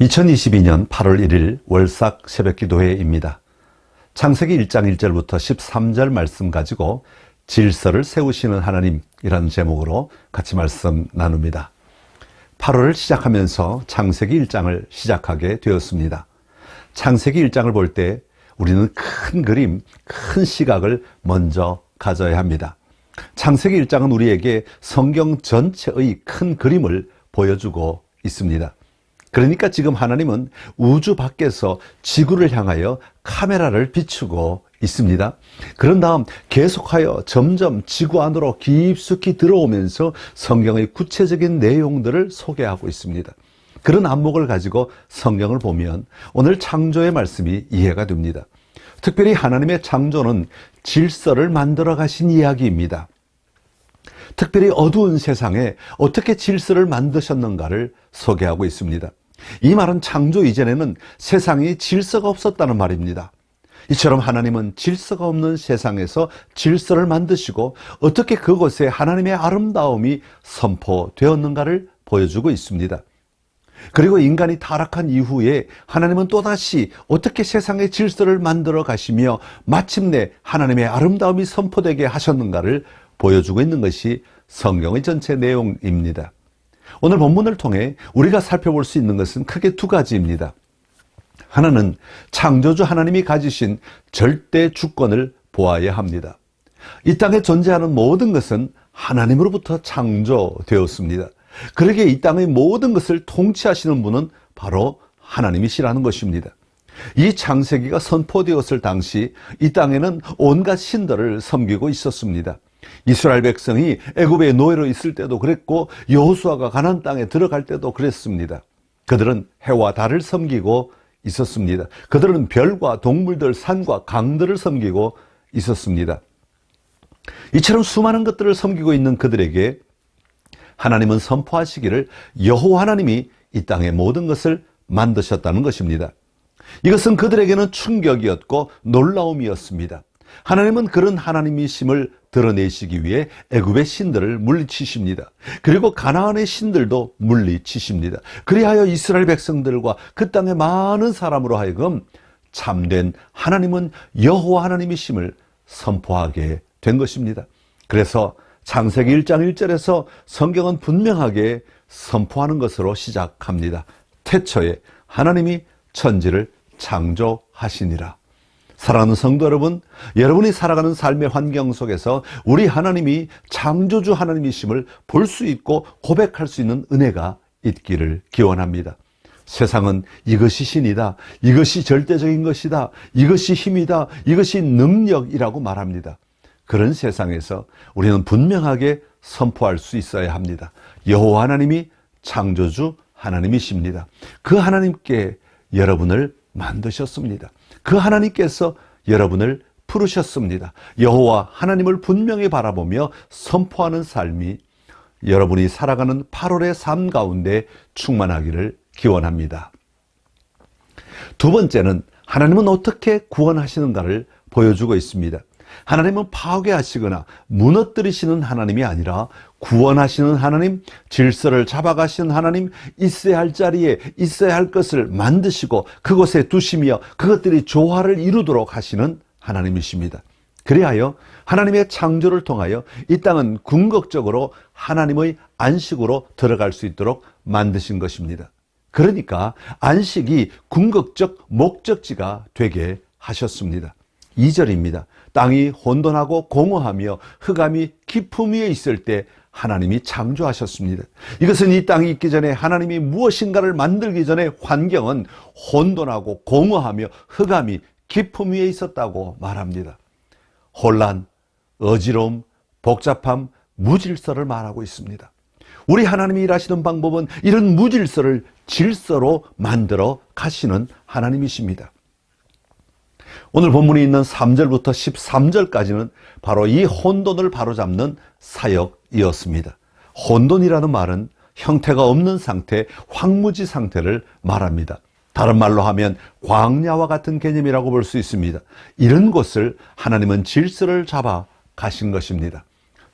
2022년 8월 1일 월삭 새벽기도회입니다. 창세기 1장 1절부터 13절 말씀 가지고 질서를 세우시는 하나님이라는 제목으로 같이 말씀 나눕니다. 8월을 시작하면서 창세기 1장을 시작하게 되었습니다. 창세기 1장을 볼 때 우리는 큰 그림, 큰 시각을 먼저 가져야 합니다. 창세기 1장은 우리에게 성경 전체의 큰 그림을 보여주고 있습니다. 그러니까 지금 하나님은 우주 밖에서 지구를 향하여 카메라를 비추고 있습니다. 그런 다음 계속하여 점점 지구 안으로 깊숙이 들어오면서 성경의 구체적인 내용들을 소개하고 있습니다. 그런 안목을 가지고 성경을 보면 오늘 창조의 말씀이 이해가 됩니다. 특별히 하나님의 창조는 질서를 만들어 가신 이야기입니다. 특별히 어두운 세상에 어떻게 질서를 만드셨는가를 소개하고 있습니다. 이 말은 창조 이전에는 세상이 질서가 없었다는 말입니다. 이처럼 하나님은 질서가 없는 세상에서 질서를 만드시고 어떻게 그곳에 하나님의 아름다움이 선포되었는가를 보여주고 있습니다. 그리고 인간이 타락한 이후에 하나님은 또다시 어떻게 세상의 질서를 만들어 가시며 마침내 하나님의 아름다움이 선포되게 하셨는가를 보여주고 있는 것이 성경의 전체 내용입니다. 오늘 본문을 통해 우리가 살펴볼 수 있는 것은 크게 두 가지입니다. 하나는 창조주 하나님이 가지신 절대 주권을 보아야 합니다. 이 땅에 존재하는 모든 것은 하나님으로부터 창조되었습니다. 그러기에 이 땅의 모든 것을 통치하시는 분은 바로 하나님이시라는 것입니다. 이 창세기가 선포되었을 당시 이 땅에는 온갖 신들을 섬기고 있었습니다. 이스라엘 백성이 애굽의 노예로 있을 때도 그랬고 여호수아가 가나안 땅에 들어갈 때도 그랬습니다. 그들은 해와 달을 섬기고 있었습니다. 그들은 별과 동물들, 산과 강들을 섬기고 있었습니다. 이처럼 수많은 것들을 섬기고 있는 그들에게 하나님은 선포하시기를 여호와 하나님이 이 땅의 모든 것을 만드셨다는 것입니다. 이것은 그들에게는 충격이었고 놀라움이었습니다. 하나님은 그런 하나님이심을 드러내시기 위해 애굽의 신들을 물리치십니다. 그리고 가나안의 신들도 물리치십니다. 그리하여 이스라엘 백성들과 그 땅의 많은 사람으로 하여금 참된 하나님은 여호와 하나님이심을 선포하게 된 것입니다. 그래서 창세기 1장 1절에서 성경은 분명하게 선포하는 것으로 시작합니다. 태초에 하나님이 천지를 창조하시니라. 사랑하는 성도 여러분, 여러분이 살아가는 삶의 환경 속에서 우리 하나님이 창조주 하나님이심을 볼 수 있고 고백할 수 있는 은혜가 있기를 기원합니다. 세상은 이것이 신이다, 이것이 절대적인 것이다, 이것이 힘이다, 이것이 능력이라고 말합니다. 그런 세상에서 우리는 분명하게 선포할 수 있어야 합니다. 여호와 하나님이 창조주 하나님이십니다. 그 하나님께 여러분을 만드셨습니다. 그 하나님께서 여러분을 부르셨습니다. 여호와 하나님을 분명히 바라보며 선포하는 삶이 여러분이 살아가는 8월의 삶 가운데 충만하기를 기원합니다. 두 번째는 하나님은 어떻게 구원하시는가를 보여주고 있습니다. 하나님은 파괴하시거나 무너뜨리시는 하나님이 아니라 구원하시는 하나님, 질서를 잡아가시는 하나님, 있어야 할 자리에 있어야 할 것을 만드시고 그곳에 두시며 그것들이 조화를 이루도록 하시는 하나님이십니다. 그리하여 하나님의 창조를 통하여 이 땅은 궁극적으로 하나님의 안식으로 들어갈 수 있도록 만드신 것입니다. 그러니까 안식이 궁극적 목적지가 되게 하셨습니다. 2절입니다. 땅이 혼돈하고 공허하며 흑암이 깊음 위에 있을 때 하나님이 창조하셨습니다. 이것은 이 땅이 있기 전에 하나님이 무엇인가를 만들기 전에 환경은 혼돈하고 공허하며 흑암이 깊음 위에 있었다고 말합니다. 혼란, 어지러움, 복잡함, 무질서를 말하고 있습니다. 우리 하나님이 일하시는 방법은 이런 무질서를 질서로 만들어 가시는 하나님이십니다. 오늘 본문이 있는 3절부터 13절까지는 바로 이 혼돈을 바로잡는 사역이었습니다. 혼돈이라는 말은 형태가 없는 상태, 황무지 상태를 말합니다. 다른 말로 하면 광야와 같은 개념이라고 볼 수 있습니다. 이런 곳을 하나님은 질서를 잡아 가신 것입니다.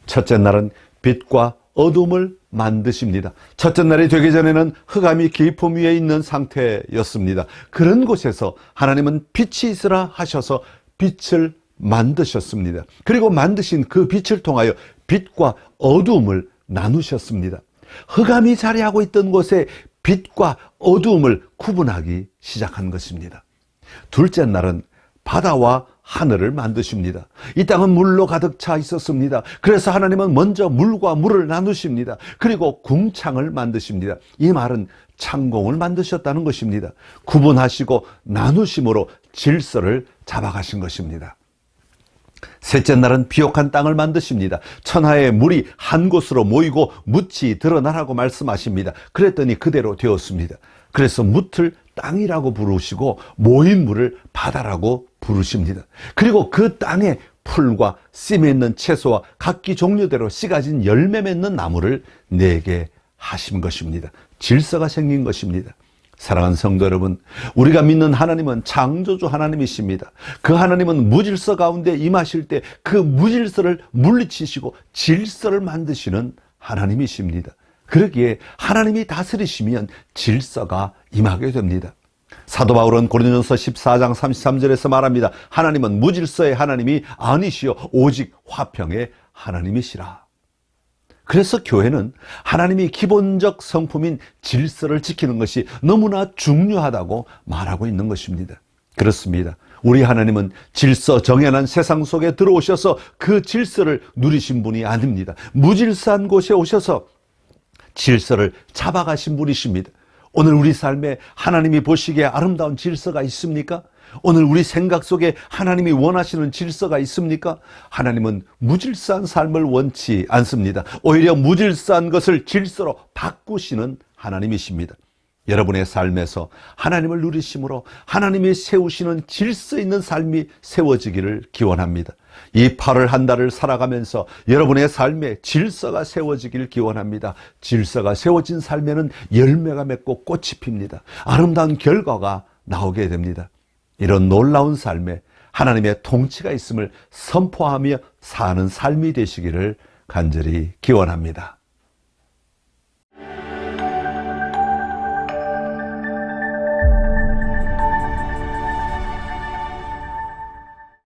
첫째 날은 빛과 어둠을 만드십니다. 첫째 날이 되기 전에는 흑암이 깊음 위에 있는 상태였습니다. 그런 곳에서 하나님은 빛이 있으라 하셔서 빛을 만드셨습니다. 그리고 만드신 그 빛을 통하여 빛과 어두움을 나누셨습니다. 흑암이 자리하고 있던 곳에 빛과 어두움을 구분하기 시작한 것입니다. 둘째 날은 바다와 하늘을 만드십니다. 이 땅은 물로 가득 차 있었습니다. 그래서 하나님은 먼저 물과 물을 나누십니다. 그리고 궁창을 만드십니다. 이 말은 창공을 만드셨다는 것입니다. 구분하시고 나누심으로 질서를 잡아가신 것입니다. 셋째 날은 비옥한 땅을 만드십니다. 천하의 물이 한 곳으로 모이고 묻이 드러나라고 말씀하십니다. 그랬더니 그대로 되었습니다. 그래서 묻을 땅이라고 부르시고 모인 물을 바다라고 부르십니다. 그리고 그 땅에 풀과 씨 맺는 채소와 각기 종류대로 씨 가진 열매 맺는 나무를 내게 하신 것입니다. 질서가 생긴 것입니다. 사랑하는 성도 여러분, 우리가 믿는 하나님은 창조주 하나님이십니다. 그 하나님은 무질서 가운데 임하실 때 그 무질서를 물리치시고 질서를 만드시는 하나님이십니다. 그러기에 하나님이 다스리시면 질서가 임하게 됩니다. 사도 바울은 고린도전서 14장 33절에서 말합니다. 하나님은 무질서의 하나님이 아니시요 오직 화평의 하나님이시라. 그래서 교회는 하나님이 기본적 성품인 질서를 지키는 것이 너무나 중요하다고 말하고 있는 것입니다. 그렇습니다. 우리 하나님은 질서 정연한 세상 속에 들어오셔서 그 질서를 누리신 분이 아닙니다. 무질서한 곳에 오셔서 질서를 잡아가신 분이십니다. 오늘 우리 삶에 하나님이 보시기에 아름다운 질서가 있습니까? 오늘 우리 생각 속에 하나님이 원하시는 질서가 있습니까? 하나님은 무질서한 삶을 원치 않습니다. 오히려 무질서한 것을 질서로 바꾸시는 하나님이십니다. 여러분의 삶에서 하나님을 누리심으로 하나님이 세우시는 질서 있는 삶이 세워지기를 기원합니다. 이 8월 한 달을 살아가면서 여러분의 삶에 질서가 세워지길 기원합니다. 질서가 세워진 삶에는 열매가 맺고 꽃이 핍니다. 아름다운 결과가 나오게 됩니다. 이런 놀라운 삶에 하나님의 통치가 있음을 선포하며 사는 삶이 되시기를 간절히 기원합니다.